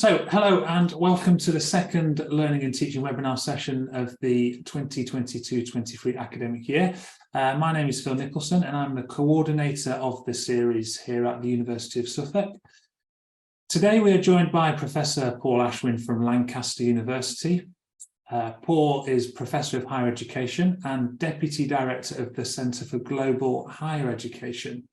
Hello and welcome to the second Learning and Teaching webinar session of the 2022-23 academic year. My name is Phil Nicholson and I'm the coordinator of the series here at the University of Suffolk. Today we are joined by Professor Paul Ashwin from Lancaster University. Paul is Professor of Higher Education and Deputy Director of the Centre for Global Higher Education.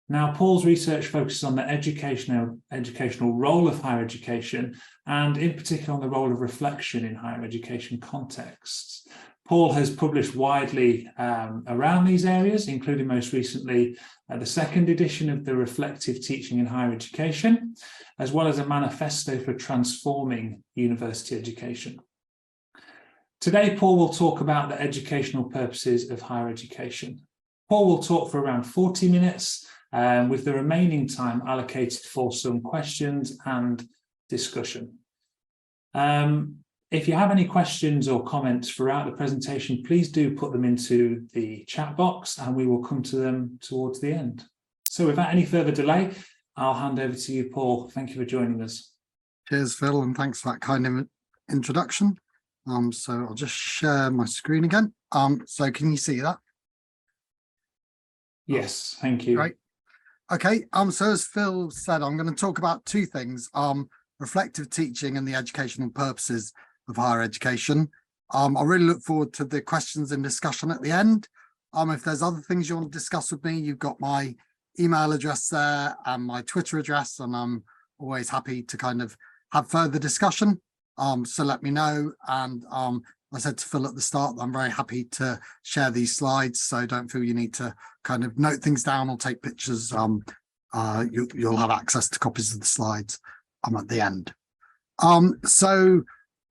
Now, Paul's research focuses on the educational role of higher education and in particular on the role of reflection in higher education contexts. Paul has published widely around these areas, including most recently the second edition of the Reflective Teaching in Higher Education, as well as a manifesto for transforming university education. Today, Paul will talk about the educational purposes of higher education. Paul will talk for around 40 minutes, with the remaining time allocated for some questions and discussion. If you have any questions or comments throughout the presentation, please do put them into the chat box and we will come to them towards the end. So without any further delay, I'll hand over to you, Paul. Thank you for joining us. Cheers, Phil, and thanks for that kind of introduction. So I'll just share my screen again. So can you see that? Yes, thank you. Great. Okay, so as Phil said, I'm going to talk about two things, reflective teaching and the educational purposes of higher education. I really look forward to the questions and discussion at the end. If there's other things you want to discuss with me, you've got my email address there and my Twitter address, and I'm always happy to kind of have further discussion. So let me know. And I said to Phil at the start that I'm very happy to share these slides, so don't feel you need to kind of note things down or take pictures. You'll have access to copies of the slides at the end. So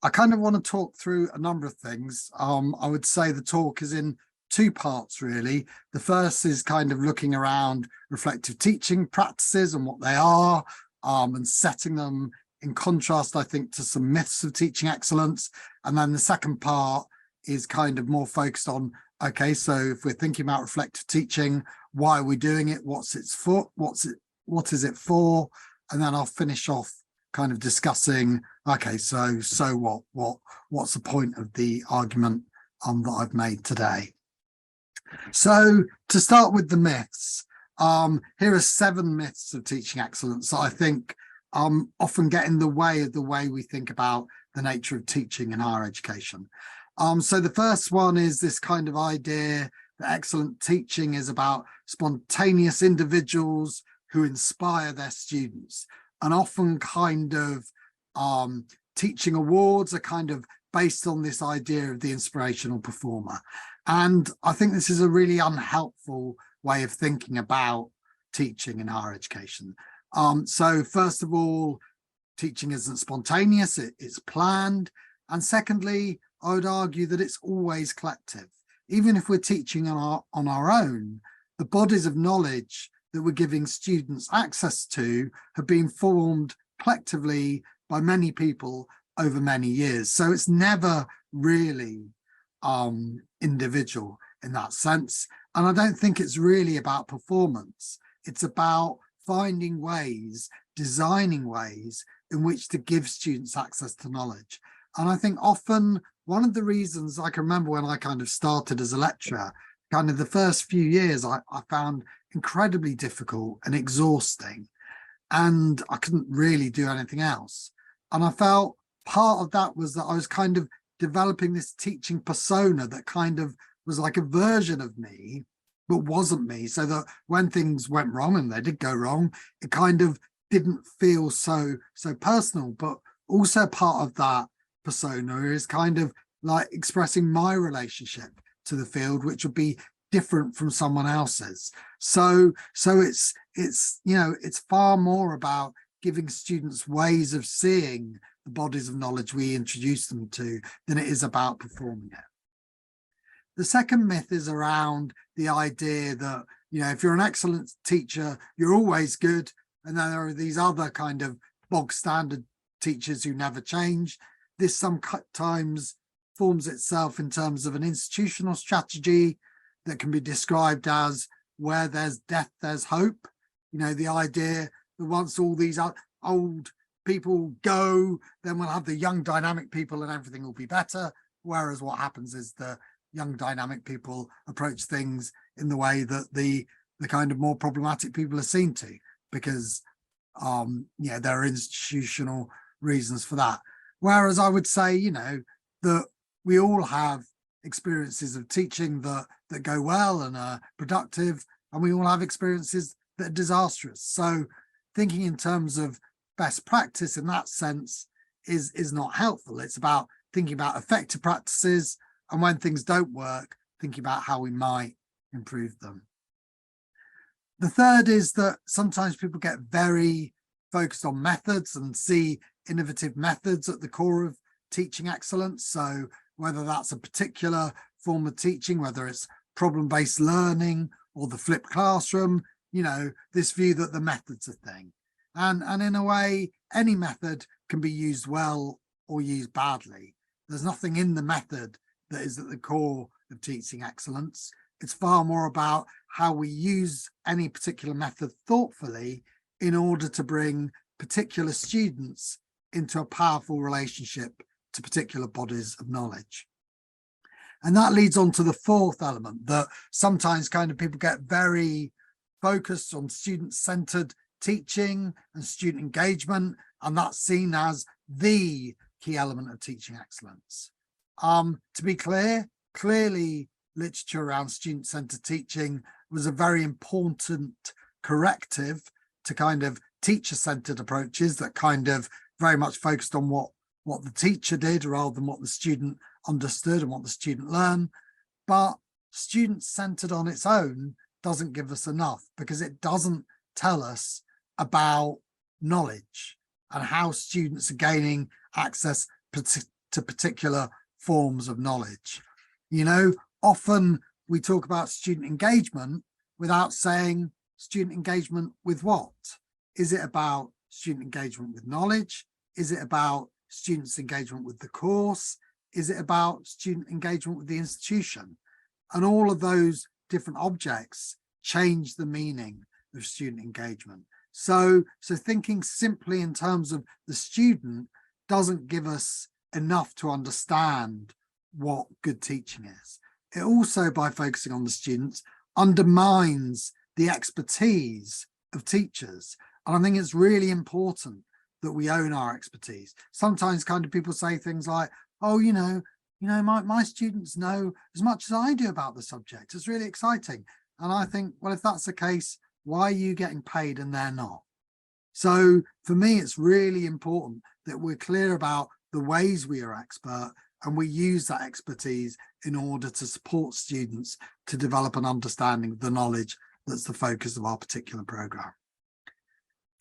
I kind of want to talk through a number of things. I would say the talk is in two parts, really. The first is kind of looking around reflective teaching practices and what they are, and setting them in contrast, I think, to some myths of teaching excellence. And then the second part is kind of more focused on, okay, so if we're thinking about reflective teaching, why are we doing it? What's it for? What is it for? And then I'll finish off kind of discussing, okay, so what's the point of the argument that I've made today? So to start with the myths, here are 7 myths of teaching excellence that I think often get in the way of the way we think about the nature of teaching in higher education. So the first one is this kind of idea that excellent teaching is about spontaneous individuals who inspire their students, and often kind of teaching awards are kind of based on this idea of the inspirational performer. And I think this is a really unhelpful way of thinking about teaching in higher education. So first of all, teaching isn't spontaneous, it's planned. And secondly, I would argue that it's always collective. Even if we're teaching on our own, the bodies of knowledge that we're giving students access to have been formed collectively by many people over many years. So it's never really individual in that sense. And I don't think it's really about performance. It's about finding ways, designing ways in which to give students access to knowledge. And I think often one of the reasons I can remember when I kind of started as a lecturer, kind of the first few years I found incredibly difficult and exhausting, and I couldn't really do anything else. And I felt part of that was that I was kind of developing this teaching persona that kind of was like a version of me, but wasn't me, so that when things went wrong, and they did go wrong, it kind of didn't feel so personal. But also part of that persona is kind of like expressing my relationship to the field, which would be different from someone else's. So it's it's far more about giving students ways of seeing the bodies of knowledge we introduce them to than it is about performing it. The second myth is around the idea that, if you're an excellent teacher, you're always good. And then there are these other kind of bog standard teachers who never change. This sometimes forms itself in terms of an institutional strategy that can be described as where there's death, there's hope. The idea that once all these old people go, then we'll have the young dynamic people and everything will be better. Whereas what happens is the young dynamic people approach things in the way that the kind of more problematic people are seen to, because there are institutional reasons for that. Whereas I would say, that we all have experiences of teaching that go well and are productive, and we all have experiences that are disastrous. So thinking in terms of best practice in that sense is not helpful. It's about thinking about effective practices, and when things don't work, thinking about how we might improve them. The third is that sometimes people get very focused on methods and see innovative methods at the core of teaching excellence. So whether that's a particular form of teaching, whether it's problem-based learning or the flipped classroom, this view that the method's a thing. And in a way, any method can be used well or used badly. There's nothing in the method that is at the core of teaching excellence. It's far more about how we use any particular method thoughtfully in order to bring particular students into a powerful relationship to particular bodies of knowledge. And that leads on to the fourth element, that sometimes kind of people get very focused on student-centered teaching and student engagement, and that's seen as the key element of teaching excellence. To be clear, clearly literature around student-centered teaching was a very important corrective to kind of teacher-centered approaches that kind of very much focused on what the teacher did rather than what the student understood and what the student learned. But student-centered on its own doesn't give us enough, because it doesn't tell us about knowledge and how students are gaining access to particular forms of knowledge. Often we talk about student engagement without saying student engagement with what? Is it about student engagement with knowledge? Is it about students' engagement with the course? Is it about student engagement with the institution? And all of those different objects change the meaning of student engagement. So thinking simply in terms of the student doesn't give us enough to understand what good teaching is. It also, by focusing on the students, undermines the expertise of teachers. And I think it's really important that we own our expertise. Sometimes kind of people say things like, oh, my students know as much as I do about the subject. It's really exciting. And I think, well, if that's the case, why are you getting paid and they're not? So for me, it's really important that we're clear about the ways we are expert, and we use that expertise in order to support students to develop an understanding of the knowledge that's the focus of our particular program.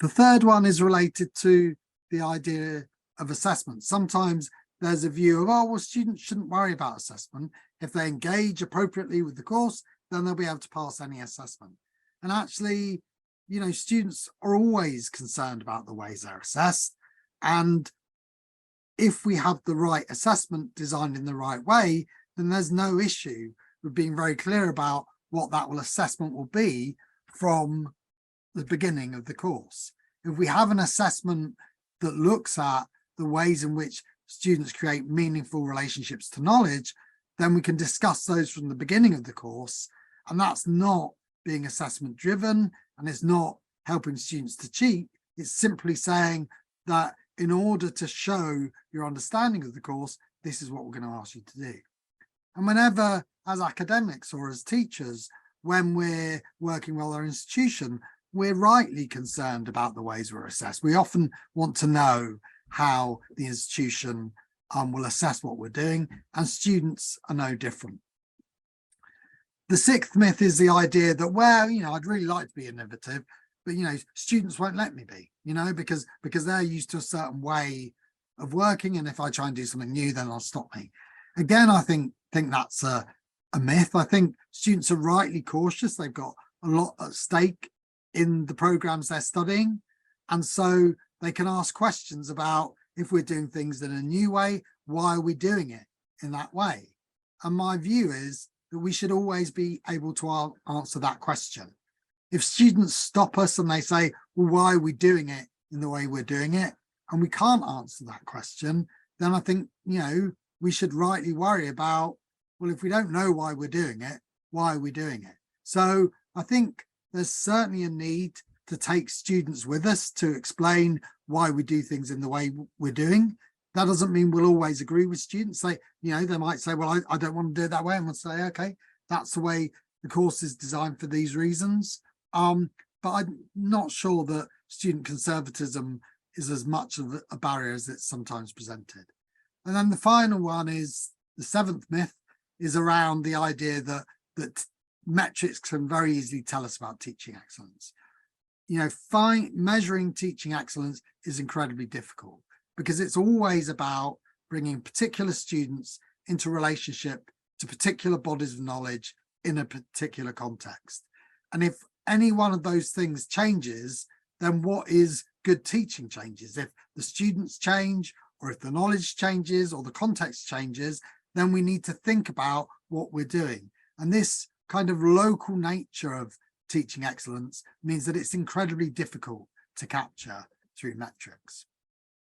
The third one is related to the idea of assessment. Sometimes there's a view of, oh, well, students shouldn't worry about assessment. If they engage appropriately with the course, then they'll be able to pass any assessment. And actually, students are always concerned about the ways they're assessed. And if we have the right assessment designed in the right way, then there's no issue with being very clear about what that assessment will be from the beginning of the course. If we have an assessment that looks at the ways in which students create meaningful relationships to knowledge, then we can discuss those from the beginning of the course. And that's not being assessment driven, and it's not helping students to cheat. It's simply saying that in order to show your understanding of the course, this is what we're going to ask you to do. And whenever, as academics or as teachers, when we're working with our institution, we're rightly concerned about the ways we're assessed. We often want to know how the institution will assess what we're doing, and students are no different. The sixth myth is the idea that, well, I'd really like to be innovative, but, students won't let me be, because they're used to a certain way of working. And if I try and do something new, then they'll stop me. Again, I think that's a myth. I think students are rightly cautious. They've got a lot at stake in the programs they're studying. And so they can ask questions about, if we're doing things in a new way, why are we doing it in that way? And my view is that we should always be able to answer that question. If students stop us and they say, well, why are we doing it in the way we're doing it? and we can't answer that question, then I think, we should rightly worry about, well, if we don't know why we're doing it, why are we doing it? So I think there's certainly a need to take students with us to explain why we do things in the way we're doing. That doesn't mean we'll always agree with students. They might say, well, I don't want to do it that way. And we'll say, okay, that's the way the course is designed for these reasons. But I'm not sure that student conservatism is as much of a barrier as it's sometimes presented. And then the final one is the seventh myth is around the idea that metrics can very easily tell us about teaching excellence. Measuring teaching excellence is incredibly difficult because it's always about bringing particular students into relationship to particular bodies of knowledge in a particular context. And if any one of those things changes, then what is good teaching changes. If the students change, or if the knowledge changes, or the context changes, then we need to think about what we're doing. And this kind of local nature of teaching excellence means that it's incredibly difficult to capture through metrics.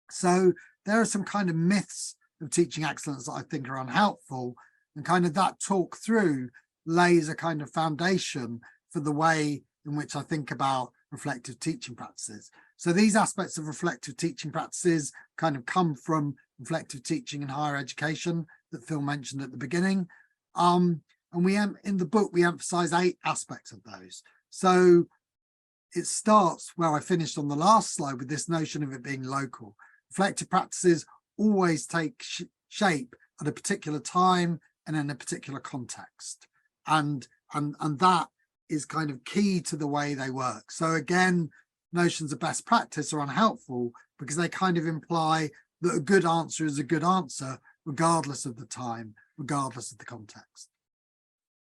So there are some kind of myths of teaching excellence that I think are unhelpful, and kind of that talk through lays a kind of foundation for the way in which I think about reflective teaching practices. So these aspects of reflective teaching practices kind of come from reflective teaching in higher education that Phil mentioned at the beginning. And in the book, we emphasize 8 aspects of those. So it starts where I finished on the last slide with this notion of it being local. Reflective practices always take shape at a particular time and in a particular context. And that is kind of key to the way they work. So again, notions of best practice are unhelpful because they kind of imply that a good answer is a good answer, regardless of the time, regardless of the context.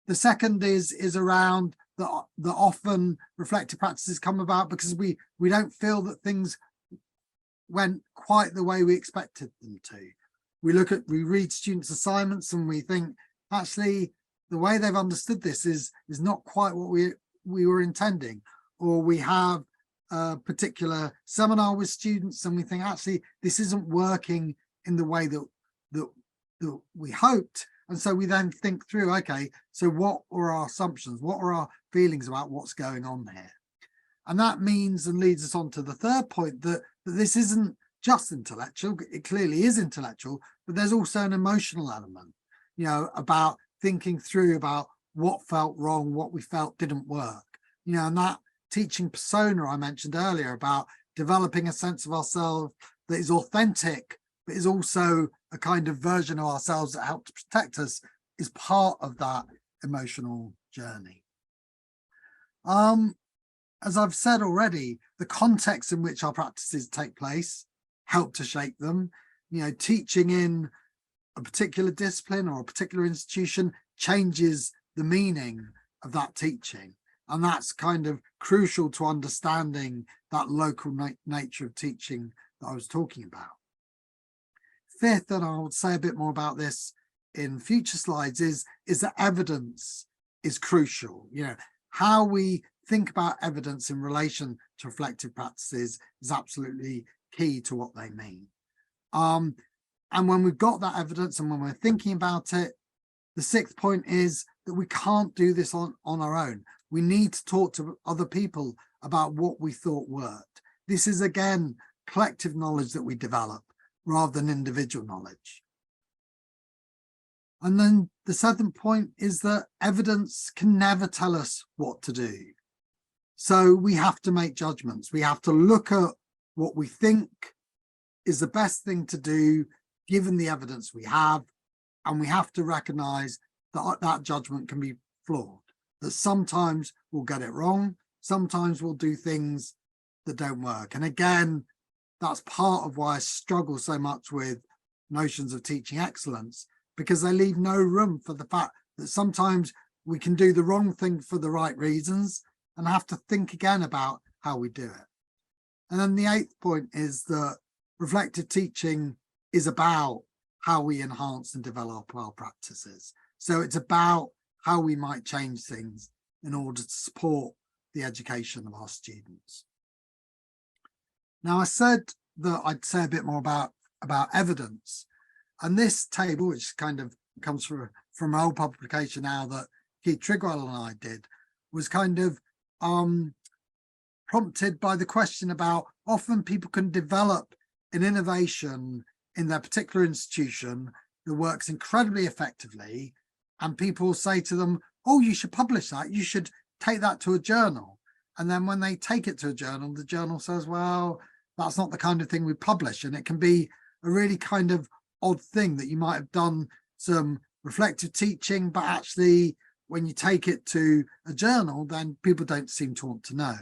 The second is around that often reflective practices come about because we don't feel that things went quite the way we expected them to. We read students' assignments and we think, actually, the way they've understood this is not quite what we were intending. Or we have a particular seminar with students and we think, actually, this isn't working in the way that we hoped. And so we then think through, okay, so what were our assumptions? What are our feelings about what's going on here? And that means and leads us on to the third point, that this isn't just intellectual. It clearly is intellectual, but there's also an emotional element, about thinking through about what felt wrong, what we felt didn't work. And that teaching persona I mentioned earlier about developing a sense of ourselves that is authentic, but is also a kind of version of ourselves that helps protect us, is part of that emotional journey. As I've said already, the context in which our practices take place help to shape them. Teaching in a particular discipline or a particular institution changes the meaning of that teaching. And that's kind of crucial to understanding that local nature of teaching that I was talking about. Fifth, and I will say a bit more about this in future slides, is that evidence is crucial. How we think about evidence in relation to reflective practices is absolutely key to what they mean. And when we've got that evidence and when we're thinking about it, the sixth point is that we can't do this on our own. We need to talk to other people about what we thought worked. This is, again, collective knowledge that we develop rather than individual knowledge. And then the seventh point is that evidence can never tell us what to do. So we have to make judgments. We have to look at what we think is the best thing to do given the evidence we have, and we have to recognize that that judgment can be flawed, that sometimes we'll get it wrong, sometimes we'll do things that don't work. And again, that's part of why I struggle so much with notions of teaching excellence, because they leave no room for the fact that sometimes we can do the wrong thing for the right reasons and have to think again about how we do it. And then the eighth point is that reflective teaching is about how we enhance and develop our practices. So it's about how we might change things in order to support the education of our students. Now, I said that I'd say a bit more about evidence. And this table, which kind of comes from an old publication now that Keith Trigwell and I did, was kind of prompted by the question about often people can develop an innovation in their particular institution that works incredibly effectively, and people say to them, oh, you should publish that, you should take that to a journal. And then when they take it to a journal, the journal says, well, that's not the kind of thing we publish. And it can be a really kind of odd thing that you might have done some reflective teaching, but actually when you take it to a journal, then people don't seem to want to know.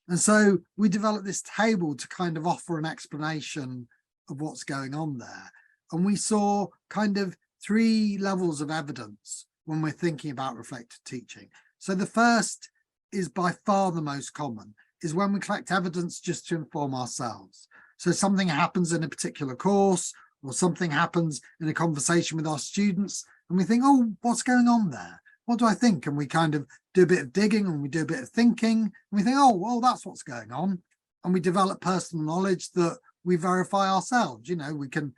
And so we developed this table to kind of offer an explanation of what's going on there. And we saw kind of 3 levels of evidence when we're thinking about reflective teaching. So the first is by far the most common, is when we collect evidence just to inform ourselves. So something happens in a particular course, or something happens in a conversation with our students, and we think, oh, what's going on there? What do I think? And we kind of do a bit of digging, and we do a bit of thinking, and we think, oh, well, that's what's going on. And we develop personal knowledge that we verify ourselves. You know, we can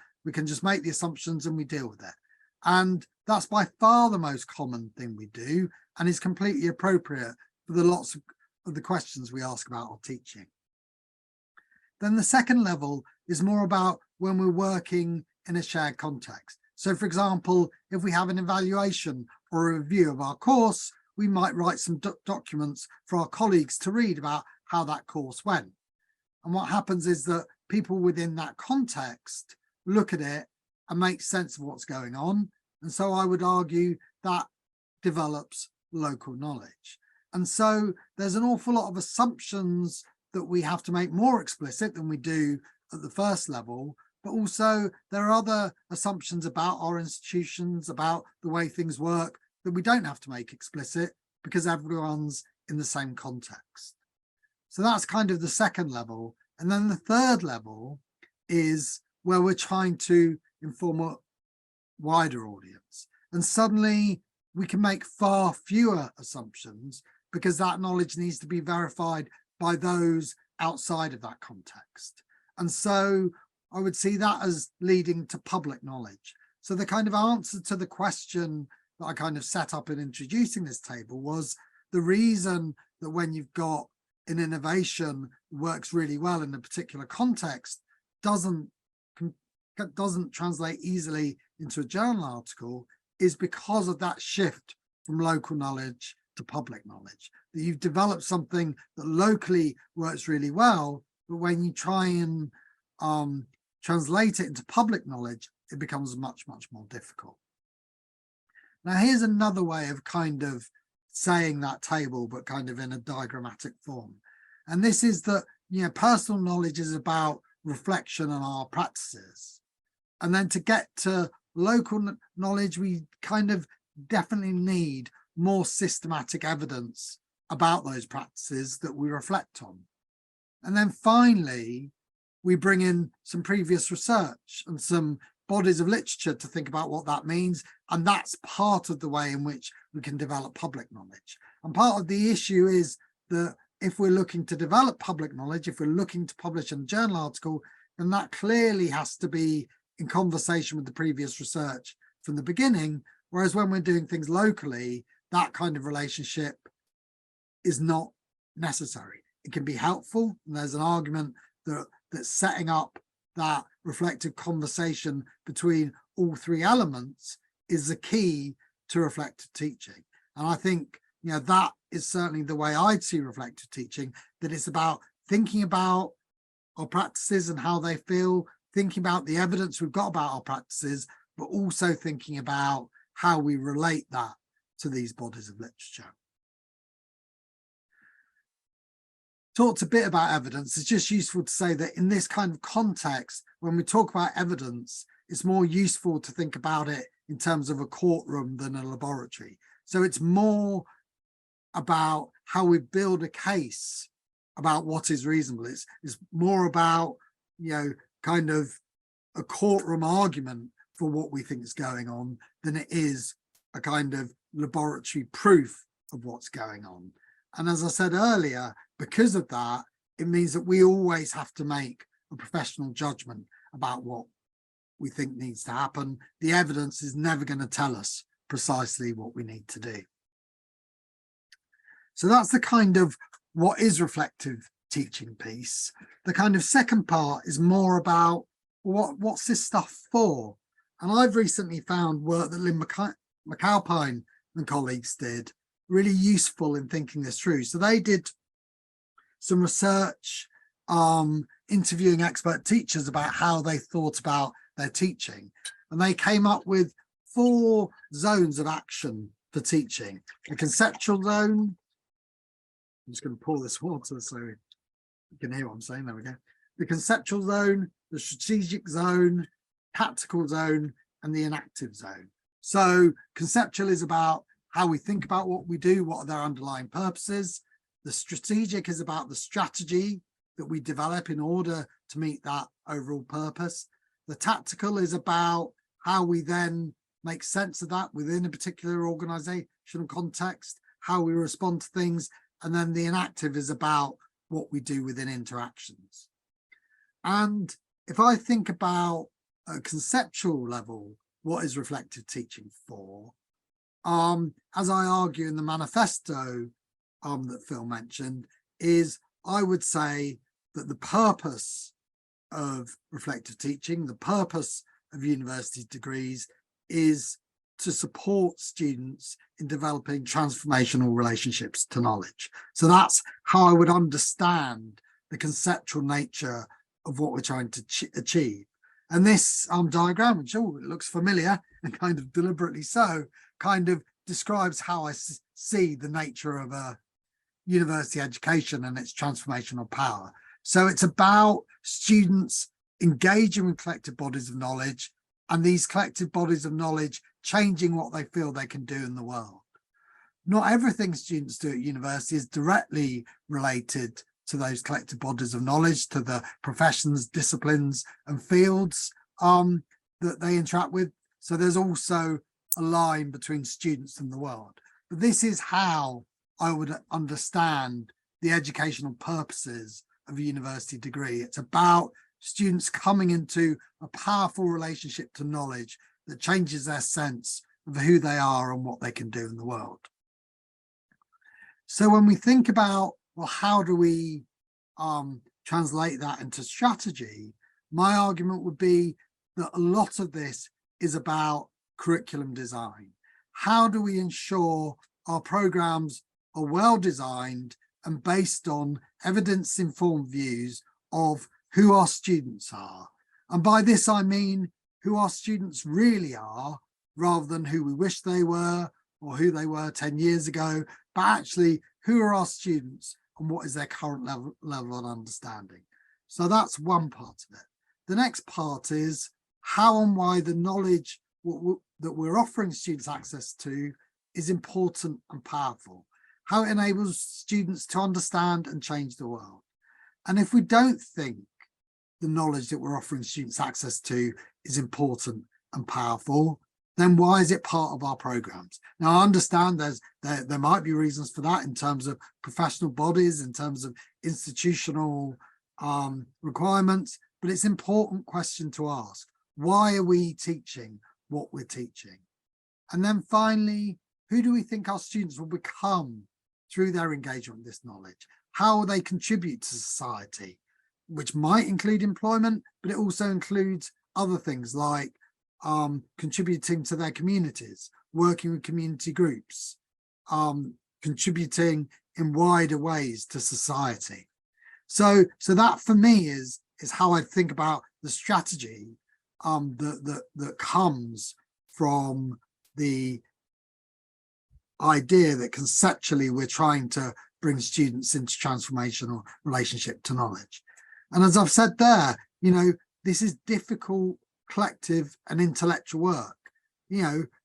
just make the assumptions and we deal with it. And that's by far the most common thing we do, and is completely appropriate for the lots of the questions we ask about our teaching. Then the second level is more about when we're working in a shared context. So for example, if we have an evaluation or a review of our course, we might write some documents for our colleagues to read about how that course went. And what happens is that people within that context look at it and make sense of what's going on. And so I would argue that develops local knowledge. And so there's an awful lot of assumptions that we have to make more explicit than we do at the first level, but also there are other assumptions about our institutions, about the way things work, that we don't have to make explicit because everyone's in the same context. So that's kind of the second level. And then the third level is where we're trying to inform a wider audience. And suddenly we can make far fewer assumptions because that knowledge needs to be verified by those outside of that context. And so I would see that as leading to public knowledge. So the kind of answer to the question that I kind of set up in introducing this table was the reason that when you've got an innovation that works really well in a particular context doesn't translate easily into a journal article is because of that shift from local knowledge to public knowledge, that you've developed something that locally works really well, but when you try and translate it into public knowledge, it becomes much, much more difficult. Now, here's another way of kind of saying that table, but kind of in a diagrammatic form. And this is that, you know, personal knowledge is about reflection on our practices. And then to get to local knowledge, we kind of definitely need more systematic evidence about those practices that we reflect on. And then finally, we bring in some previous research and some bodies of literature to think about what that means. And that's part of the way in which we can develop public knowledge. And part of the issue is that if we're looking to develop public knowledge, if we're looking to publish a journal article, then that clearly has to be in conversation with the previous research from the beginning. Whereas when we're doing things locally, that kind of relationship is not necessary. It can be helpful. And there's an argument that setting up that reflective conversation between all 3 elements is the key to reflective teaching. And I think, you know, that is certainly the way I'd see reflective teaching, that it's about thinking about our practices and how they feel, thinking about the evidence we've got about our practices, but also thinking about how we relate that to these bodies of literature. Talked a bit about evidence. It's just useful to say that in this kind of context, when we talk about evidence, it's more useful to think about it in terms of a courtroom than a laboratory. So it's more about how we build a case about what is reasonable. It's more about, you know, kind of a courtroom argument for what we think is going on than it is a kind of laboratory proof of what's going on. And as I said earlier, because of that, it means that we always have to make a professional judgment about what we think needs to happen. The evidence is never going to tell us precisely what we need to do. So that's the kind of what is reflective teaching piece. The kind of second part is more about what's this stuff for? And I've recently found work that Lynn McAlpine and colleagues did really useful in thinking this through. So they did some research interviewing expert teachers about how they thought about their teaching. And they came up with 4 zones of action for teaching. A conceptual zone. I'm just going to pour this water so you can hear what I'm saying. There we go. The conceptual zone, the strategic zone, tactical zone, and the inactive zone. So conceptual is about how we think about what we do, what are their underlying purposes. The strategic is about the strategy that we develop in order to meet that overall purpose. The tactical is about how we then make sense of that within a particular organizational context, how we respond to things. And then the inactive is about what we do within interactions. And if I think about a conceptual level, what is reflective teaching for? As I argue in the manifesto that Phil mentioned, is I would say that the purpose of reflective teaching, the purpose of university degrees is to support students in developing transformational relationships to knowledge. So that's how I would understand the conceptual nature of what we're trying to achieve. And this diagram, which it looks familiar and kind of deliberately so, kind of describes how I see the nature of a university education and its transformational power. So it's about students engaging with collective bodies of knowledge, and these collective bodies of knowledge changing what they feel they can do in the world. Not everything students do at university is directly related to those collective bodies of knowledge, to the professions, disciplines, and fields that they interact with. So there's also a line between students and the world. But this is how I would understand the educational purposes of a university degree. It's about students coming into a powerful relationship to knowledge that changes their sense of who they are and what they can do in the world. So when we think about, well, how do we translate that into strategy? My argument would be that a lot of this is about curriculum design. How do we ensure our programs are well designed and based on evidence-informed views of who our students are? And by this, I mean who our students really are, rather than who we wish they were or who they were 10 years ago, but actually who are our students and what is their current level of understanding. So that's one part of it. The next part is how and why the knowledge that we're offering students access to is important and powerful, how it enables students to understand and change the world. And if we don't think the knowledge that we're offering students access to is important and powerful, then why is it part of our programs? Now, I understand there might be reasons for that in terms of professional bodies, in terms of institutional requirements, but it's an important question to ask. Why are we teaching what we're teaching? And then finally, who do we think our students will become through their engagement with this knowledge? How will they contribute to society, which might include employment, but it also includes other things like contributing to their communities, working with community groups, contributing in wider ways to society. So that for me is how I think about the strategy that comes from the idea that conceptually we're trying to bring students into transformational relationship to knowledge. And as I've said there, this is difficult, collective and intellectual work.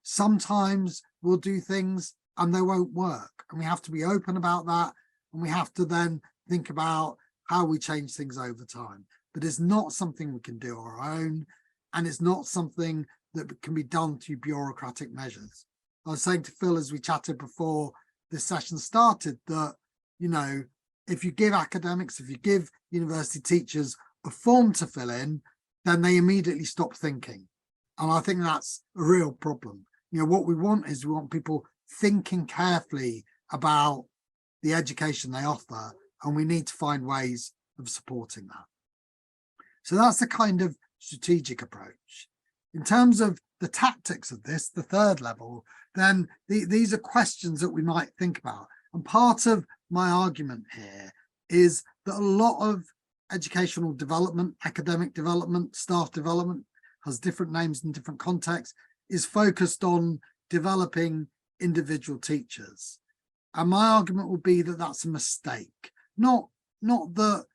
Sometimes we'll do things and they won't work, and we have to be open about that, and we have to then think about how we change things over time. But it's not something we can do on our own, and it's not something that can be done through bureaucratic measures. I was saying to Phil as we chatted before this session started that, if you give academics, if you give university teachers a form to fill in, then they immediately stop thinking. And I think that's a real problem. You know, what we want is we want people thinking carefully about the education they offer, and we need to find ways of supporting that. So that's the kind of strategic approach. In terms of the tactics of this, the third level, then these are questions that we might think about. And part of my argument here is that a lot of educational development, academic development, staff development, has different names in different contexts, is focused on developing individual teachers. And my argument would be that that's a mistake. Not that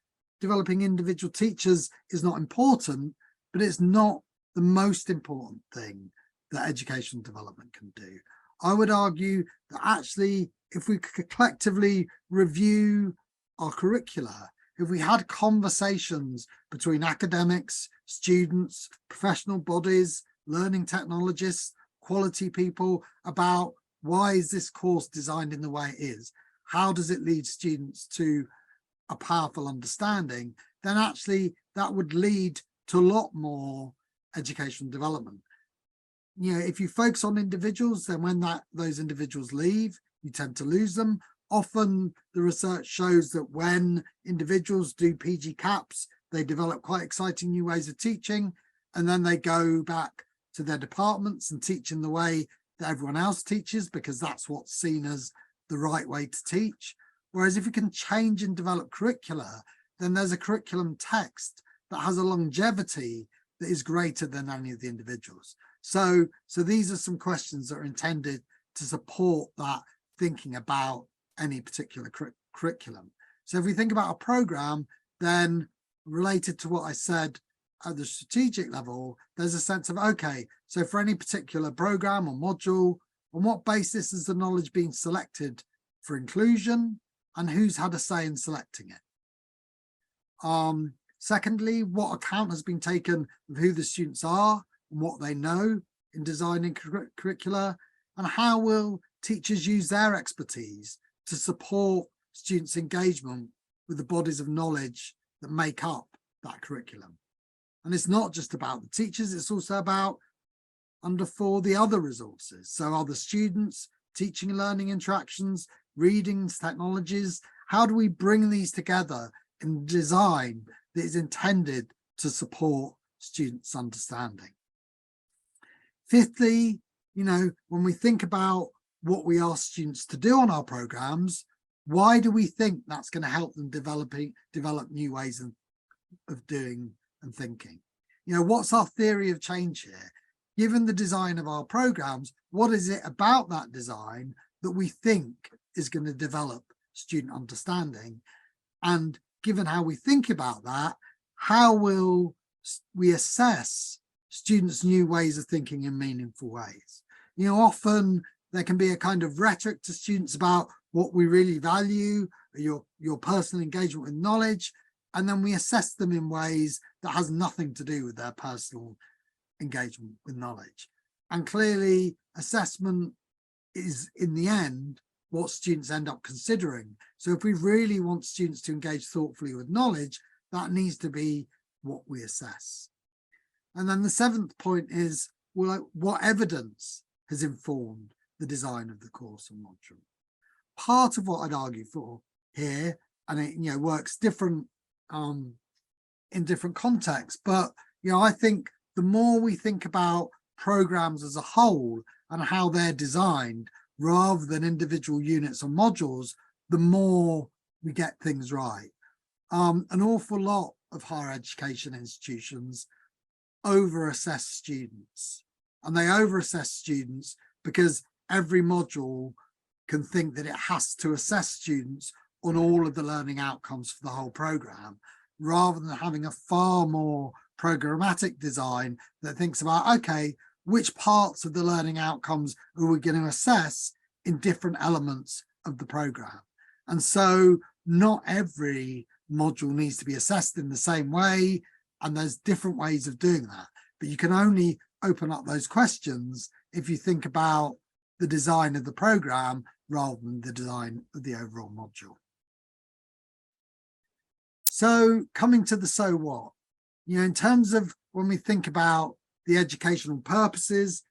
developing individual teachers is not important, but it's not the most important thing that educational development can do. I would argue that actually, if we could collectively review our curricula, if we had conversations between academics, students, professional bodies, learning technologists, quality people about why is this course designed in the way it is? How does it lead students to a powerful understanding? Then actually that would lead to a lot more educational development. You know, if you focus on individuals, then when those individuals leave, you tend to lose them. Often the research shows that when individuals do PG CAPS, they develop quite exciting new ways of teaching, and then they go back to their departments and teach in the way that everyone else teaches, because that's what's seen as the right way to teach. Whereas if you can change and develop curricula, then there's a curriculum text that has a longevity that is greater than any of the individuals. So these are some questions that are intended to support that thinking about any particular curriculum. So if we think about a program, then related to what I said at the strategic level, there's a sense of, okay, so for any particular program or module, on what basis is the knowledge being selected for inclusion, and who's had a say in selecting it? Secondly, what account has been taken of who the students are and what they know in designing curricula, and how will teachers use their expertise to support students' engagement with the bodies of knowledge that make up that curriculum? And it's not just about the teachers, it's also about under 4 the other resources. So are the students, teaching and learning interactions, readings, technologies, how do we bring these together in design that is intended to support students' understanding? Fifthly, you know, when we think about what we ask students to do on our programs, why do we think that's going to help them develop new ways of doing and thinking? You know, what's our theory of change here? Given the design of our programs, what is it about that design that we think is going to develop student understanding? And given how we think about that, how will we assess students' new ways of thinking in meaningful ways? You know, often there can be a kind of rhetoric to students about what we really value, your personal engagement with knowledge, and then we assess them in ways that has nothing to do with their personal engagement with knowledge. And clearly, assessment is, in the end, what students end up considering. So if we really want students to engage thoughtfully with knowledge, that needs to be what we assess. And then the 7th point is, well, what evidence has informed the design of the course and module? Part of what I'd argue for here, and it, you know, works different in different contexts, but you know, I think the more we think about programs as a whole and how they're designed rather than individual units or modules, the more we get things right. An awful lot of higher education institutions over-assess students, and they over-assess students because every module can think that it has to assess students on all of the learning outcomes for the whole program, rather than having a far more programmatic design that thinks about, okay, which parts of the learning outcomes are we going to assess in different elements of the program? And so not every module needs to be assessed in the same way, and there's different ways of doing that. But you can only open up those questions if you think about the design of the program rather than the design of the overall module. So coming to the so what, in terms of when we think about the educational purposes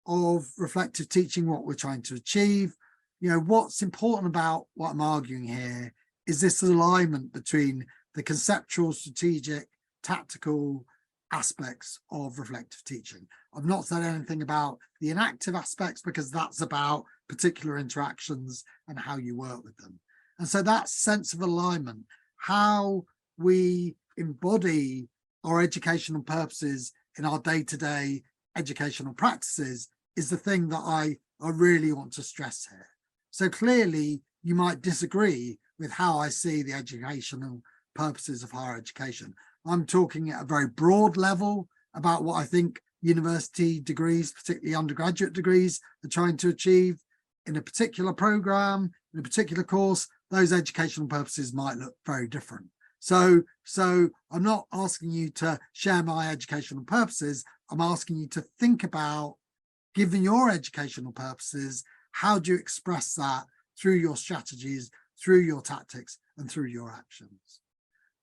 of reflective teaching, what we're trying to achieve, what's important about what I'm arguing here is this alignment between the conceptual, strategic, tactical aspects of reflective teaching. I've not said anything about the inactive aspects because that's about particular interactions and how you work with them. And so that sense of alignment, how we embody our educational purposes in our day-to-day educational practices, is the thing that I really want to stress here. So clearly you might disagree with how I see the educational purposes of higher education. I'm talking at a very broad level about what I think university degrees, particularly undergraduate degrees, are trying to achieve in a particular program, in a particular course. Those educational purposes might look very different. So I'm not asking you to share my educational purposes. I'm asking you to think about, given your educational purposes, how do you express that through your strategies, through your tactics, and through your actions?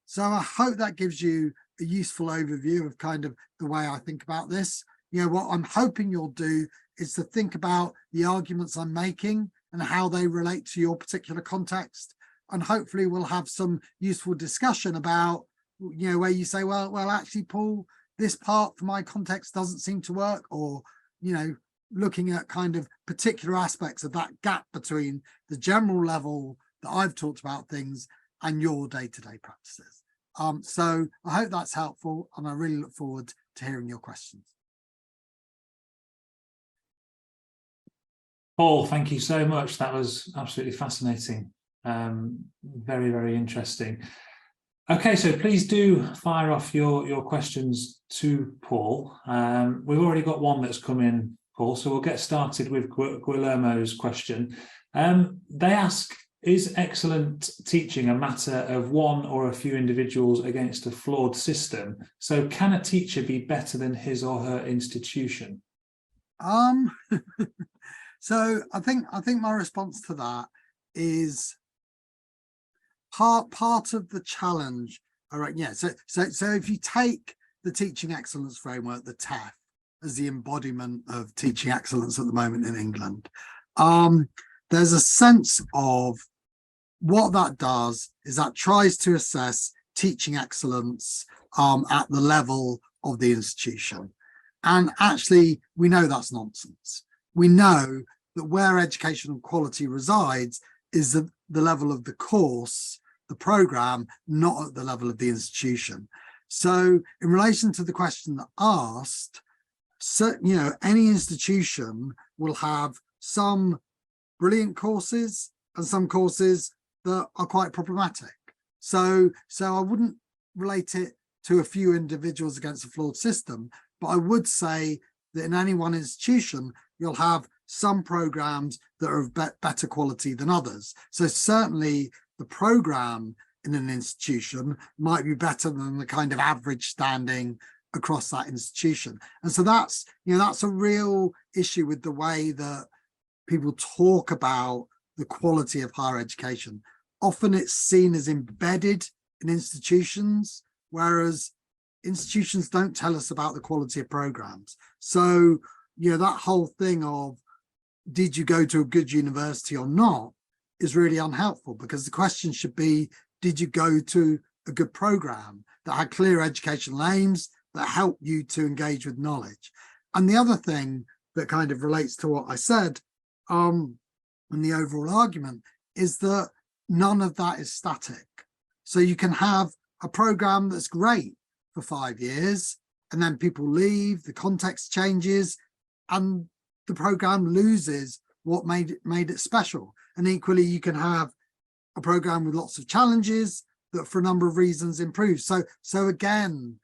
So I hope that gives you a useful overview of kind of the way I think about this. What I'm hoping you'll do is to think about the arguments I'm making and how they relate to your particular context. And hopefully we'll have some useful discussion about, where you say, well, actually, Paul, this part for my context doesn't seem to work, or, looking at kind of particular aspects of that gap between the general level that I've talked about things and your day-to-day practices. So I hope that's helpful, and I really look forward to hearing your questions. Paul, thank you so much. That was absolutely fascinating. Very, very interesting. Okay, so please do fire off your questions to Paul. We've already got one that's come in, Paul, so we'll get started with Guillermo's question. They ask, is excellent teaching a matter of one or a few individuals against a flawed system? So can a teacher be better than his or her institution? So I think my response to that is part of the challenge. All right, yeah. So if you take the teaching excellence framework, the TEF, as the embodiment of teaching excellence at the moment in England, there's a sense of what that does is that tries to assess teaching excellence at the level of the institution. And actually, we know that's nonsense. We know that where educational quality resides is the level of the course, the program, not at the level of the institution. So in relation to the question that asked, so, any institution will have some brilliant courses and some courses that are quite problematic. So I wouldn't relate it to a few individuals against a flawed system, but I would say that in any one institution, you'll have some programs that are of better quality than others. So certainly the program in an institution might be better than the kind of average standing across that institution. And so that's a real issue with the way that people talk about the quality of higher education. Often it's seen as embedded in institutions, whereas institutions don't tell us about the quality of programs. So, that whole thing of, did you go to a good university or not, is really unhelpful, because the question should be, did you go to a good program that had clear educational aims that help you to engage with knowledge? And the other thing that kind of relates to what I said in the overall argument is that none of that is static. So you can have a program that's great for 5 years, and then people leave, the context changes, and the program loses what made it special. And equally, you can have a program with lots of challenges that for a number of reasons improve. So again,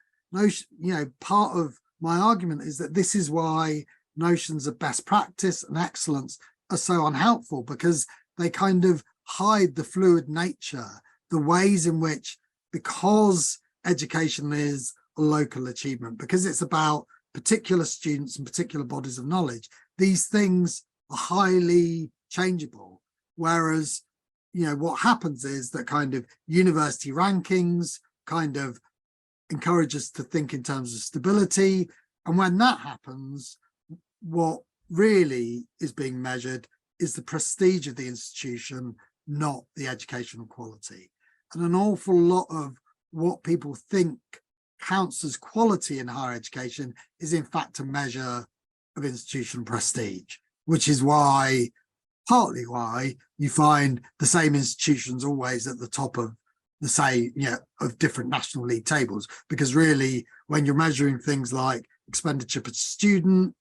part of my argument is that this is why notions of best practice and excellence are so unhelpful, because they kind of hide the fluid nature, the ways in which, because education is a local achievement, because it's about particular students and particular bodies of knowledge, these things are highly changeable. Whereas, what happens is that kind of university rankings kind of encourage us to think in terms of stability. And when that happens, what really is being measured is the prestige of the institution, not the educational quality. And an awful lot of what people think counts as quality in higher education is in fact a measure of institutional prestige, which is why, partly why, you find the same institutions always at the top of the same, of different National League tables, because really when you're measuring things like expenditure per student,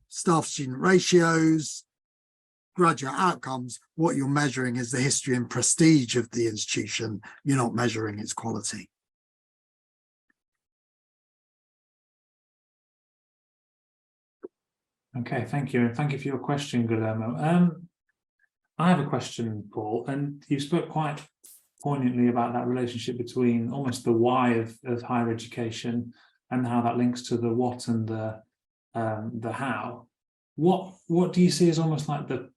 staff-student ratios, graduate outcomes, what you're measuring is the history and prestige of the institution. You're not measuring its quality. Okay, thank you. And thank you for your question, Guillermo. I have a question, Paul, and you spoke quite poignantly about that relationship between almost the why of higher education and how that links to the what and the how. What do you see as almost like the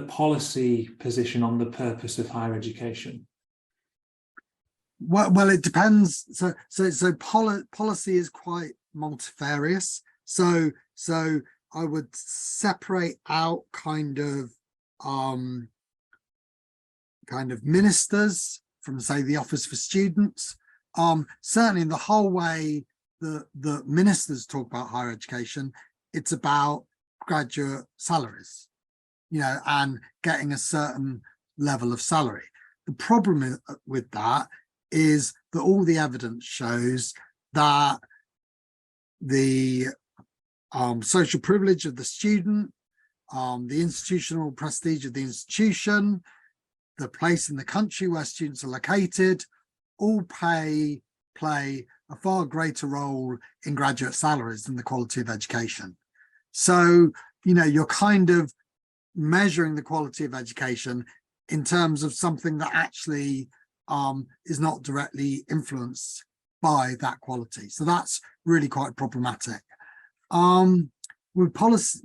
policy position on the purpose of higher education? Well, it depends. So policy is quite multifarious. So I would separate out kind of ministers from, say, the Office for Students. Certainly in the whole way the ministers talk about higher education, it's about graduate salaries, and getting a certain level of salary. The problem with that is that all the evidence shows that the social privilege of the student, the institutional prestige of the institution, the place in the country where students are located, all play a far greater role in graduate salaries than the quality of education. So, you're kind of measuring the quality of education in terms of something that actually is not directly influenced by that quality. So that's really quite problematic. With policy,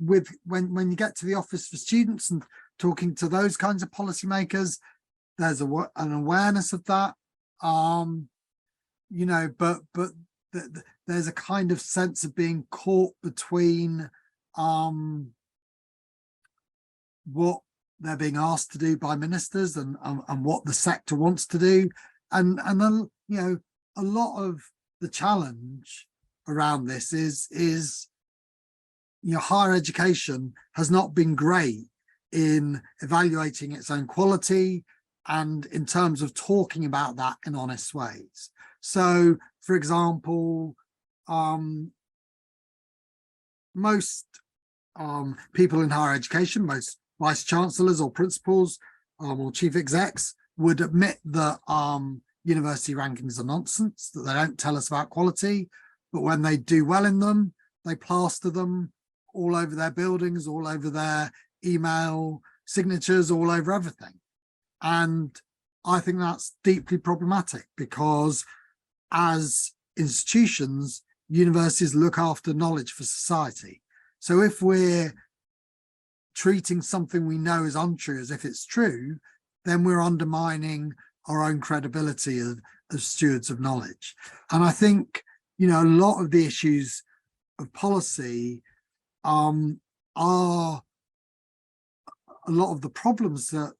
when you get to the Office for Students and talking to those kinds of policymakers, there's an awareness of that, but there's a kind of sense of being caught between what they're being asked to do by ministers and what the sector wants to do, and then a lot of the challenge around this is higher education has not been great in evaluating its own quality and in terms of talking about that in honest ways. So, for example, most people in higher education, most vice chancellors or principals or chief execs would admit that university rankings are nonsense, that they don't tell us about quality, but when they do well in them, they plaster them all over their buildings, all over their email signatures, all over everything. And I think that's deeply problematic, because as institutions, universities look after knowledge for society. So if we're treating something we know is untrue as if it's true, then we're undermining our own credibility as stewards of knowledge. And I think, a lot of the issues of policy are a lot of the problems that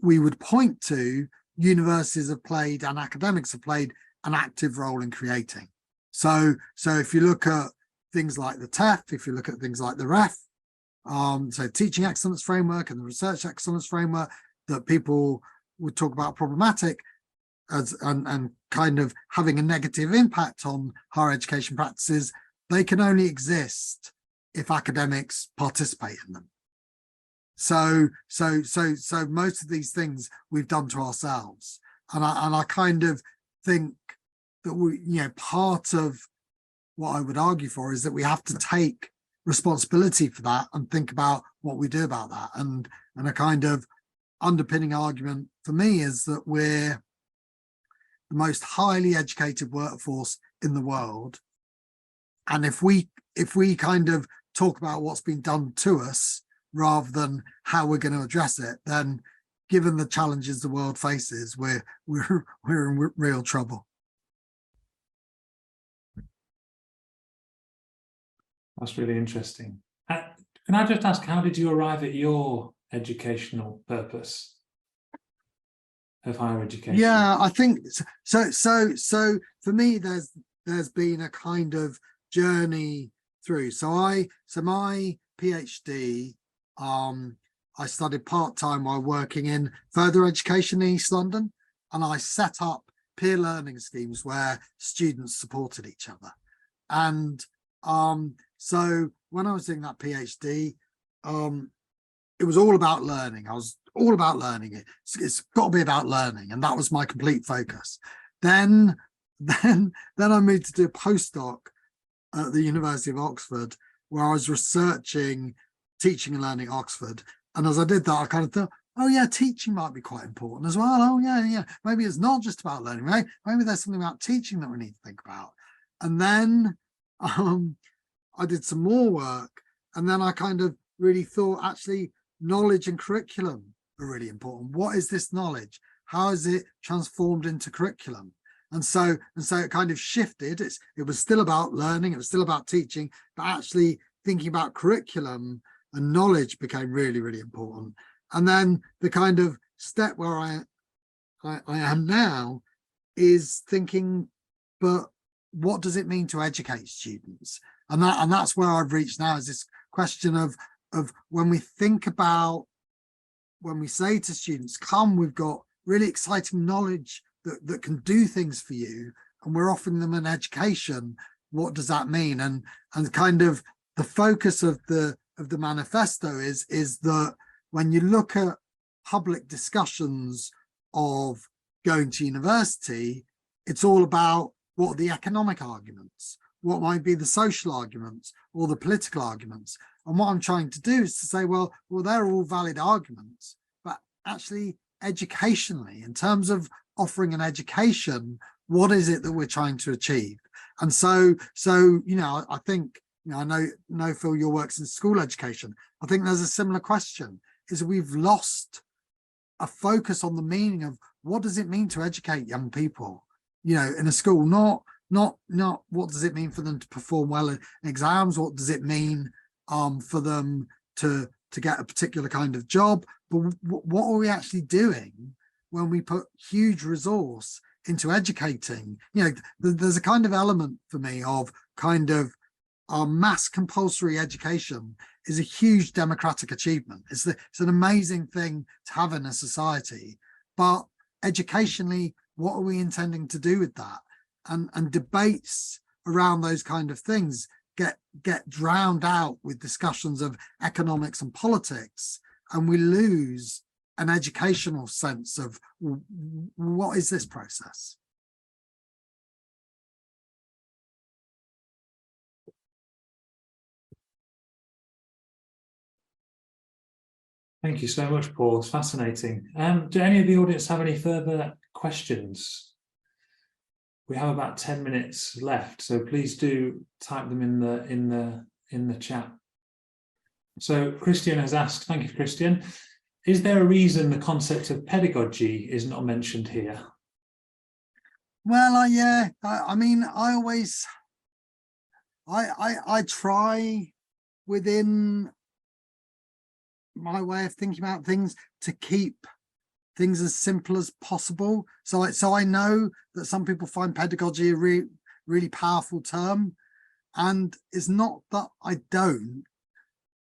we would point to, universities have played and academics have played an active role in creating. So if you look at things like the TEF, if you look at things like the REF, so Teaching Excellence Framework and the Research Excellence Framework, that people would talk about problematic and kind of having a negative impact on higher education practices, they can only exist if academics participate in them. So most of these things we've done to ourselves, and I kind of think that part of what I would argue for is that we have to take responsibility for that and think about what we do about that. And a kind of underpinning argument for me is that we're the most highly educated workforce in the world, and if we kind of talk about what's been done to us rather than how we're going to address it, then given the challenges the world faces, we're in real trouble. That's really interesting. Can I just ask, how did you arrive at your educational purpose of higher education? Yeah, I think so. So for me, there's been a kind of journey through. So my PhD, I studied part-time while working in further education in East London, and I set up peer learning schemes where students supported each other. And so when I was doing that PhD, it was all about learning. I was all about learning. It's got to be about learning, and that was my complete focus. Then I moved to do a postdoc at the University of Oxford, where I was researching teaching and learning at Oxford. And as I did that, I kind of thought, oh yeah, teaching might be quite important as well. Oh yeah, maybe it's not just about learning, right? Maybe there's something about teaching that we need to think about. And then I did some more work, and then I kind of really thought, actually, knowledge and curriculum are really important. What is this knowledge? How is it transformed into curriculum? And so it kind of shifted. It was still about learning, it was still about teaching, but actually thinking about curriculum and knowledge became really, really important. And then the kind of step where I am now is thinking, but what does it mean to educate students? And that's where I've reached now, is this question of when we think about, when we say to students, come, we've got really exciting knowledge that can do things for you, and we're offering them an education, what does that mean? And kind of the focus of the manifesto is that when you look at public discussions of going to university, it's all about what are the economic arguments, what might be the social arguments or the political arguments. And what I'm trying to do is to say, well, they're all valid arguments, but actually educationally, in terms of offering an education, what is it that we're trying to achieve? And so I think, I know Phil, your work's in school education. I think there's a similar question, is we've lost a focus on the meaning of what does it mean to educate young people, in a school, not what does it mean for them to perform well in exams, what does it mean for them to get a particular kind of job, but what are we actually doing when we put huge resource into educating? There's a kind of element for me of kind of our mass compulsory education is a huge democratic achievement. It's an amazing thing to have in a society, but educationally, what are we intending to do with that? And debates around those kind of things get drowned out with discussions of economics and politics, and we lose an educational sense of what is this process? Thank you so much, Paul. It's fascinating. Do any of the audience have any further questions? We have about 10 minutes left, so please do type them in the chat. So Christian has asked, thank you, Christian, is there a reason the concept of pedagogy is not mentioned here? Well, I mean, I always, I try within my way of thinking about things to keep things as simple as possible. So I know that some people find pedagogy a really powerful term, and it's not that I don't,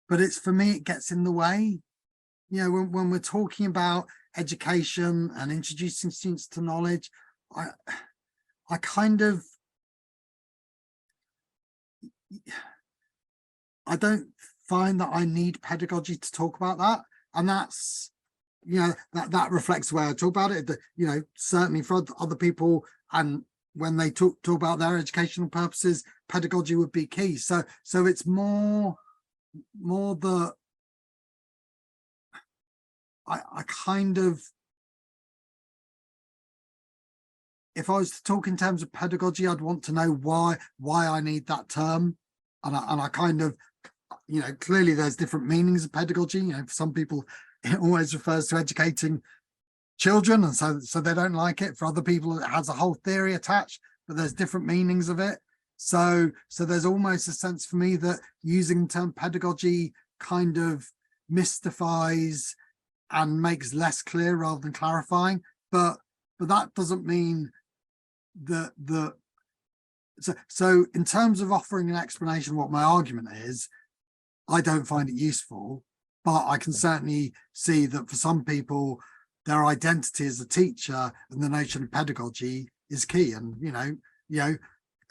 but it's, for me, it gets in the way. When we're talking about education and introducing students to knowledge, I kind of, I don't find that I need pedagogy to talk about that. And that's, that reflects the way I talk about it, that, certainly for other people, and when they talk about their educational purposes, pedagogy would be key. So it's more that I kind of, if I was to talk in terms of pedagogy, I'd want to know why I need that term. And I kind of, clearly there's different meanings of pedagogy. For some people, it always refers to educating children, and so they don't like it. For other people, it has a whole theory attached, but there's different meanings of it. So there's almost a sense for me that using the term pedagogy kind of mystifies and makes less clear rather than clarifying. But that doesn't mean that so in terms of offering an explanation of what my argument is, I don't find it useful, but I can certainly see that for some people, their identity as a teacher and the notion of pedagogy is key. And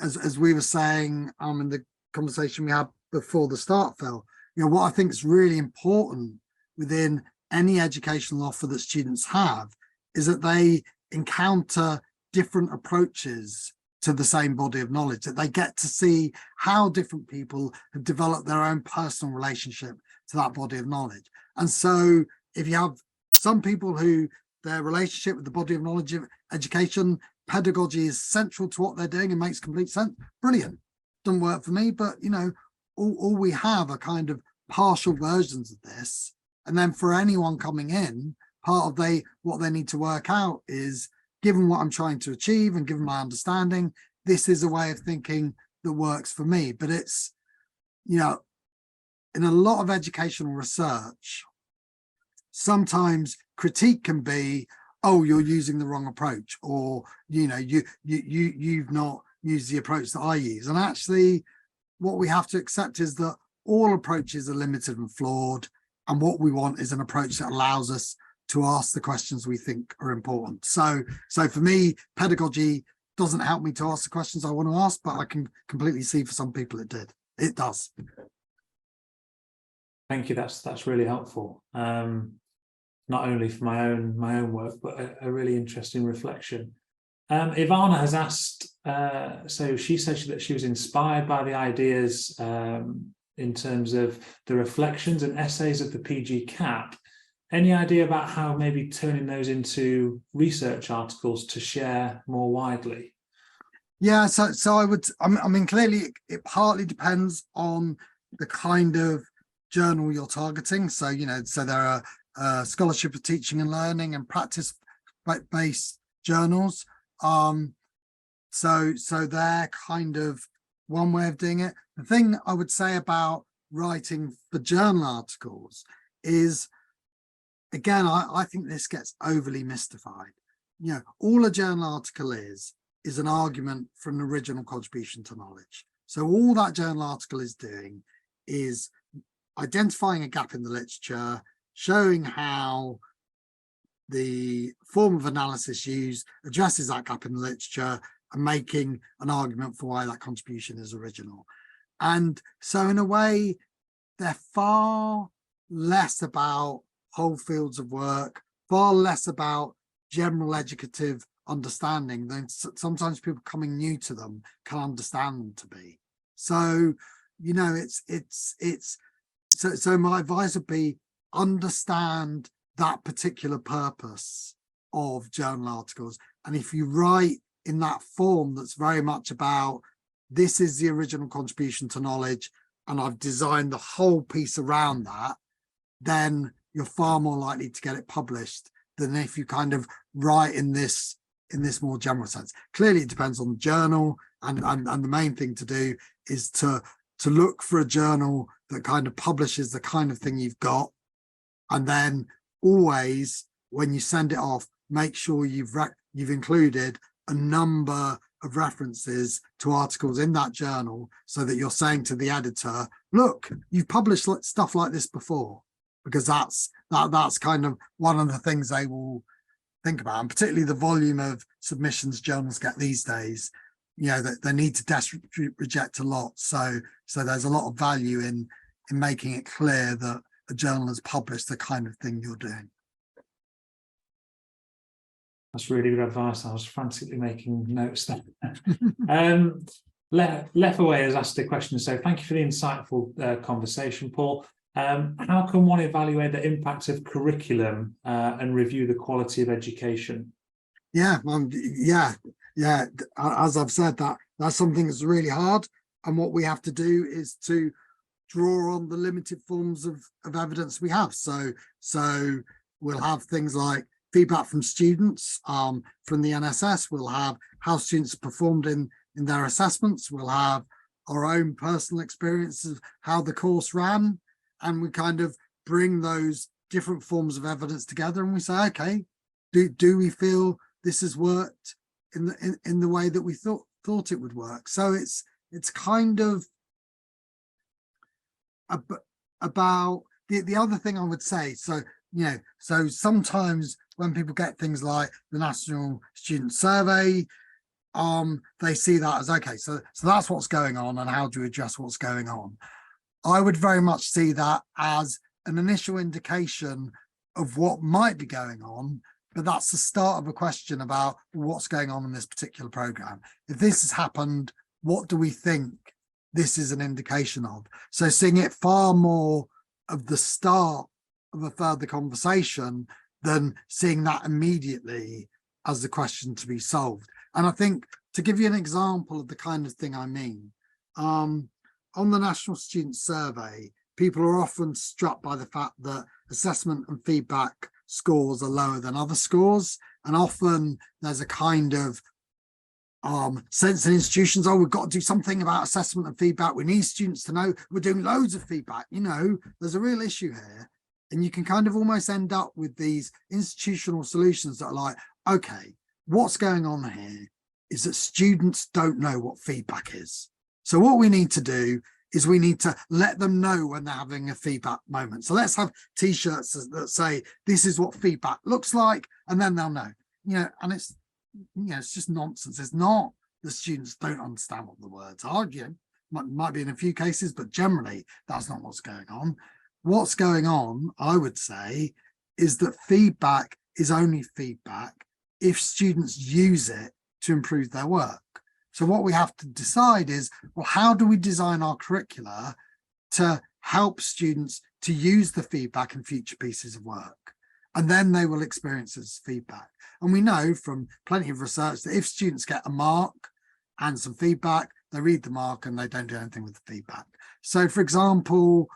as we were saying in the conversation we had before the start, Phil, what I think is really important within any educational offer that students have is that they encounter different approaches to the same body of knowledge, that they get to see how different people have developed their own personal relationship to that body of knowledge. And so if you have some people who their relationship with the body of knowledge of education, pedagogy is central to what they're doing and makes complete sense, brilliant. Doesn't work for me, but all we have are kind of partial versions of this. And then for anyone coming in, part of what they need to work out is, given what I'm trying to achieve and given my understanding, this is a way of thinking that works for me. But it's, in a lot of educational research, sometimes critique can be, oh, you're using the wrong approach, or, you've not used the approach that I use. And actually, what we have to accept is that all approaches are limited and flawed. And what we want is an approach that allows us to ask the questions we think are important. So for me, pedagogy doesn't help me to ask the questions I want to ask, but I can completely see for some people it does. Thank you. That's really helpful. Not only for my own work, but a really interesting reflection. Ivana has asked, so she said that she was inspired by the ideas in terms of the reflections and essays of the PG CAP. Any idea about how maybe turning those into research articles to share more widely? Yeah, so I mean, clearly it partly depends on the kind of journal you're targeting. So, so there are scholarship of teaching and learning and practice-based journals. So they're kind of one way of doing it. The thing I would say about writing for journal articles is, again, I think this gets overly mystified. All a journal article is an argument for an original contribution to knowledge. So all that journal article is doing is identifying a gap in the literature, showing how the form of analysis used addresses that gap in the literature, and making an argument for why that contribution is original. And so in a way, they're far less about whole fields of work, far less about general educative understanding than sometimes people coming new to them can understand them to be. So, so my advice would be understand that particular purpose of journal articles. And if you write in that form that's very much about, this is the original contribution to knowledge, and I've designed the whole piece around that, then you're far more likely to get it published than if you kind of write in this more general sense. Clearly, it depends on the journal, and the main thing to do is to look for a journal that kind of publishes the kind of thing you've got, and then always, when you send it off, make sure you've included a number of references to articles in that journal, so that you're saying to the editor, look, you've published stuff like this before. Because that's kind of one of the things they will think about, and particularly the volume of submissions journals get these days. That they need to desperately reject a lot. So there's a lot of value in making it clear that a journal has published the kind of thing you're doing. That's really good advice. I was frantically making notes there. Lefaway has asked a question. So thank you for the insightful conversation, Paul. How can one evaluate the impact of curriculum and review the quality of education? Yeah. As I've said, that's something that's really hard. And what we have to do is to draw on the limited forms of evidence we have. So we'll have things like feedback from students. From the NSS, we'll have how students performed in their assessments. We'll have our own personal experiences of how the course ran, and we kind of bring those different forms of evidence together, and we say, okay, do we feel this has worked in the way that we thought it would work? So it's kind of about the other thing I would say. So, you know, so sometimes when people get things like the National Student Survey, they see that as, okay, so that's what's going on, and how do you address what's going on? I would very much see that as an initial indication of what might be going on, but that's the start of a question about what's going on in this particular program. If this has happened, what do we think this is an indication of? So seeing it far more of the start of a further conversation than seeing that immediately as the question to be solved. And I think, to give you an example of the kind of thing I mean, on the National Student Survey, people are often struck by the fact that assessment and feedback scores are lower than other scores. And often there's a kind of sense in institutions, oh, we've got to do something about assessment and feedback. We need students to know we're doing loads of feedback. You know, there's a real issue here. And you can kind of almost end up with these institutional solutions that are like, okay, what's going on here is that students don't know what feedback is. So what we need to do is we need to let them know when they're having a feedback moment. So let's have T-shirts that say, this is what feedback looks like, and then they'll know. You know, and it's, you know, it's just nonsense. It's not the students don't understand what the words are. You know, might be in a few cases, but generally that's not what's going on. What's going on, I would say, is that feedback is only feedback if students use it to improve their work. So what we have to decide is, well, how do we design our curricula to help students to use the feedback in future pieces of work? And then they will experience it as feedback. And we know from plenty of research that if students get a mark and some feedback, they read the mark and they don't do anything with the feedback. So, for example,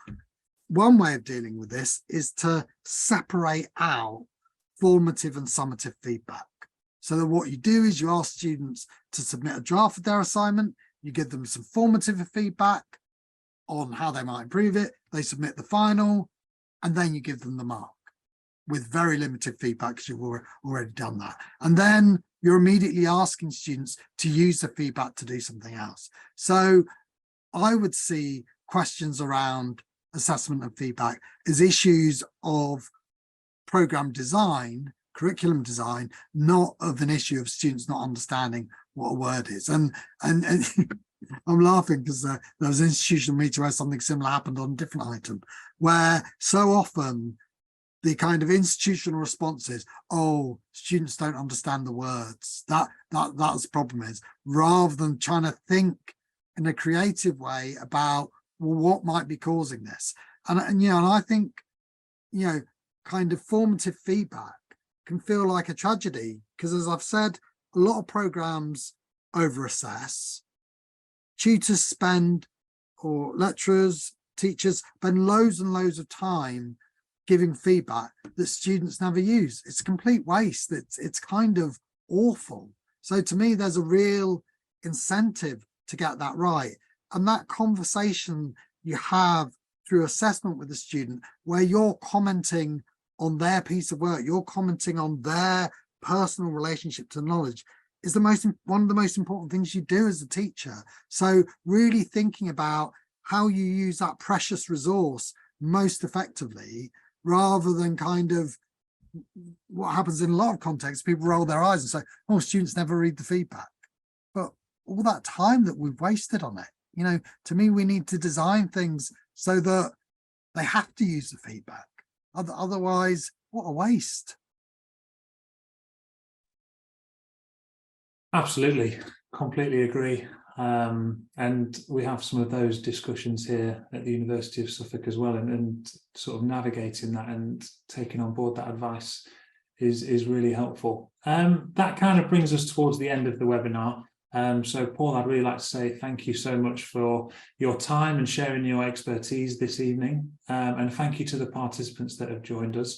one way of dealing with this is to separate out formative and summative feedback. So that what you do is you ask students to submit a draft of their assignment, you give them some formative feedback on how they might improve it, they submit the final, and then you give them the mark with very limited feedback because you've already done that. And then you're immediately asking students to use the feedback to do something else. So I would see questions around assessment and feedback as issues of program design, curriculum design, not of an issue of students not understanding what a word is. And I'm laughing because there was an institutional meeting where something similar happened on a different item, where so often the kind of institutional response is, oh, students don't understand the words. That's the problem is, rather than trying to think in a creative way about, well, what might be causing this? And you know, and I think, you know, kind of formative feedback can feel like a tragedy because, as I've said, a lot of programs over assess. Tutors spend, or lecturers, teachers spend loads and loads of time giving feedback that students never use. It's a complete waste. It's kind of awful. So to me, there's a real incentive to get that right. And that conversation you have through assessment with the student, where you're commenting on their piece of work, you're commenting on their personal relationship to knowledge, is one of the most important things you do as a teacher. So really thinking about how you use that precious resource most effectively, rather than kind of what happens in a lot of contexts, people roll their eyes and say, oh, students never read the feedback. But all that time that we've wasted on it, you know, to me, we need to design things so that they have to use the feedback. Otherwise, what a waste. Absolutely, completely agree. And we have some of those discussions here at the University of Suffolk as well, and sort of navigating that and taking on board that advice is really helpful. That kind of brings us towards the end of the webinar. So Paul, I'd really like to say thank you so much for your time and sharing your expertise this evening. And thank you to the participants that have joined us.